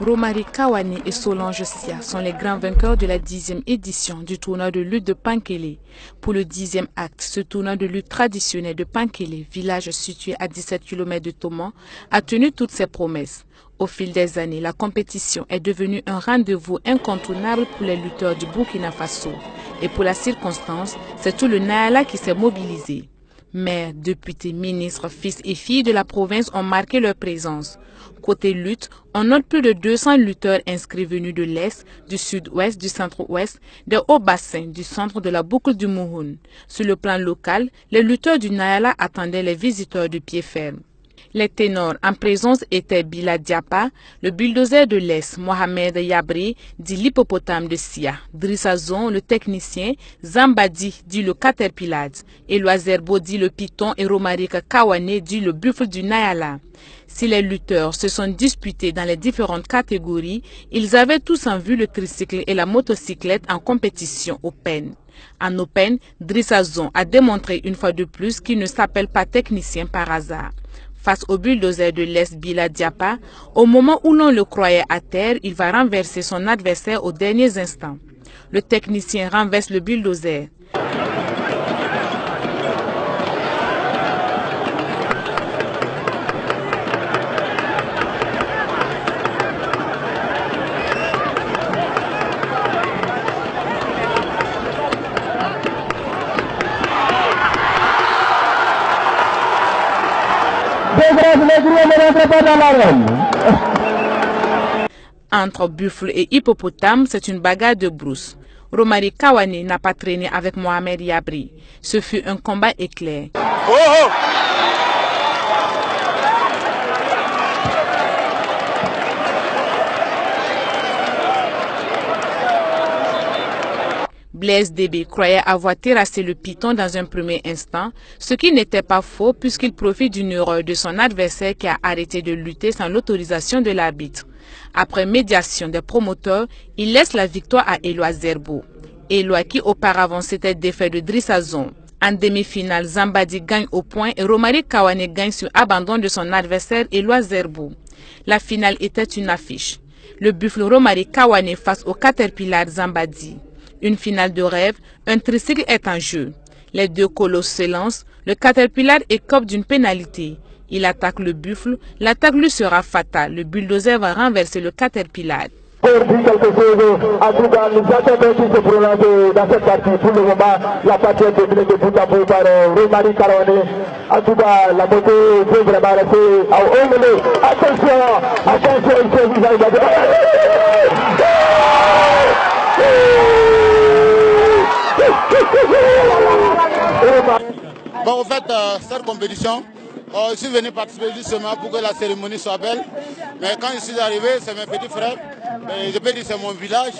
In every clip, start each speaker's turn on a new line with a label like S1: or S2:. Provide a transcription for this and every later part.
S1: Romary Kawane et Solange Sia sont les grands vainqueurs de la 10e édition du tournoi de lutte de Pankele. Pour le 10e acte, ce tournoi de lutte traditionnel de Pankele, village situé à 17 km de Toma, a tenu toutes ses promesses. Au fil des années, la compétition est devenue un rendez-vous incontournable pour les lutteurs du Burkina Faso. Et pour la circonstance, c'est tout le Nayala qui s'est mobilisé. Maires, députés, ministres, fils et filles de la province ont marqué leur présence. Côté lutte, on note plus de 200 lutteurs inscrits venus de l'Est, du Sud-Ouest, du Centre-Ouest, des hauts bassins, du centre de la boucle du Mouhoun. Sur le plan local, les lutteurs du Nayala attendaient les visiteurs de pied ferme. Les ténors en présence étaient Bila Diapa, le bulldozer de l'Est, Mohamed Yabri, dit l'hippopotame de Sia, Drissazon, le technicien, Zambadi, dit le caterpillar, Éloi Zerbo, dit le python et Romary Kawane, dit le buffle du Nayala. Si les lutteurs se sont disputés dans les différentes catégories, ils avaient tous en vue le tricycle et la motocyclette en compétition open. En open, Drissazon a démontré une fois de plus qu'il ne s'appelle pas technicien par hasard. Face au bulldozer de l'Est Bila Diapa, au moment où l'on le croyait à terre, il va renverser son adversaire aux derniers instants. Le technicien renverse le bulldozer. Entre buffle et hippopotame, c'est une bagarre de brousse. Romary Kawane n'a pas traîné avec Mohamed Yabri. Ce fut un combat éclair. Blaise Débé croyait avoir terrassé le python dans un premier instant, ce qui n'était pas faux puisqu'il profite d'une erreur de son adversaire qui a arrêté de lutter sans l'autorisation de l'arbitre. Après médiation des promoteurs, il laisse la victoire à Éloi Zerbo. Éloi qui auparavant s'était défait de Drissazon. En demi-finale, Zambadi gagne au point et Romary Kawane gagne sur abandon de son adversaire Éloi Zerbo. La finale était une affiche. Le buffle Romary Kawane face au caterpillar Zambadi. Une finale de rêve, un tricycle est en jeu. Les deux colosses se lancent, le caterpillar écope d'une pénalité. Il attaque le buffle, l'attaque lui sera fatale. Le bulldozer va renverser le caterpillar.
S2: Pour dire quelque chose, en tout cas, nous attendons qui se prononcer dans cette partie. Pour le moment, la partie est dominée de bout à bout par Romary Kawane. En tout cas, la moto peut vraiment rester à haut niveau. Attention, il faut vous arriver.
S3: Bon, en fait, cette compétition, je suis venu participer justement pour que la cérémonie soit belle. Mais quand je suis arrivé, c'est mes petits frères. Je peux dire que c'est mon village.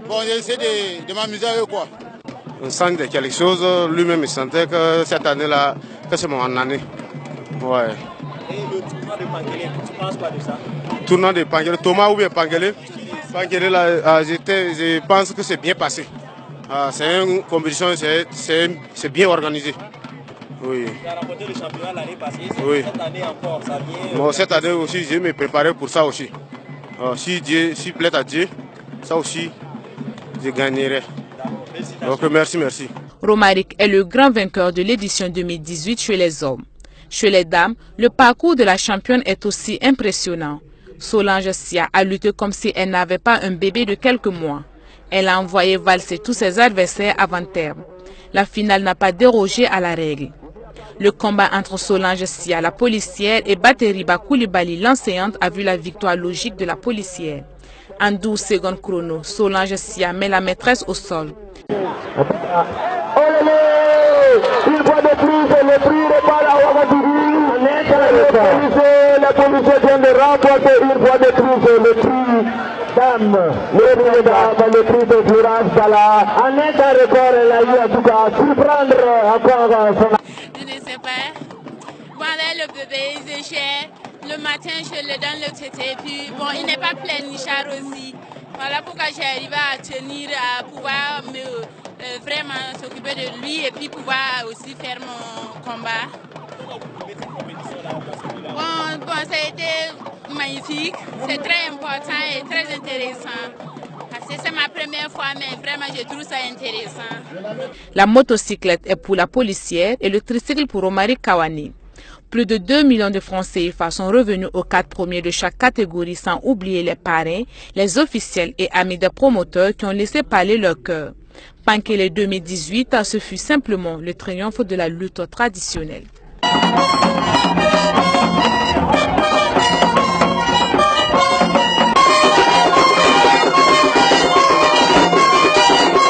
S3: Bon, j'ai essayé de m'amuser avec eux, quoi.
S4: On sent quelque chose. Lui-même, il sentait que cette année-là, que c'est mon année. Ouais.
S5: Et le tournoi de Pankele, tu penses quoi de ça?
S4: Tournoi de Pankele, Thomas ou bien Pankele? Pankele, là, je pense que c'est bien passé. C'est une compétition, c'est bien organisé. Oui.
S5: Tu as remporté le championnat l'année passée,
S4: oui.
S5: Cette année encore, ça vient...
S4: Bon, cette année aussi, je me préparais pour ça aussi. Si plaît à Dieu, ça aussi, je gagnerai. Donc merci.
S1: Romary est le grand vainqueur de l'édition 2018 chez les hommes. Chez les dames, le parcours de la championne est aussi impressionnant. Solange Sia a lutté comme si elle n'avait pas un bébé de quelques mois. Elle a envoyé valser tous ses adversaires avant terme. La finale n'a pas dérogé à la règle. Le combat entre Solange Sia, la policière, et Bateriba Koulibaly, l'enseignante, a vu la victoire logique de la policière. En 12 secondes chrono, Solange Sia met la maîtresse au sol.
S2: Une fois de plus, le prix repart à Ouagadougou. Les policiers viennent de remporter une fois de plus le prix dame. Le prix de Florence Sala. En état record, elle a eu en tout cas surprendre encore son...
S6: Je ne sais pas. Voilà le bébé, il est cher. Le matin, je le donne le tété. Puis, bon, il n'est pas plein nichard aussi. Voilà pourquoi j'ai arrivé à tenir, à pouvoir vraiment s'occuper de lui et puis pouvoir aussi faire mon combat. Bon, bon, ça a été magnifique, c'est très important et très intéressant. Parce que c'est ma première fois, mais vraiment je trouve ça intéressant.
S1: La motocyclette est pour la policière et le tricycle pour Omari Kawane. Plus de 2 millions de francs CFA sont revenus aux 4 premiers de chaque catégorie, sans oublier les parrains, les officiels et amis des promoteurs qui ont laissé parler leur cœur. Pankele 2018, ce fut simplement le triomphe de la lutte traditionnelle.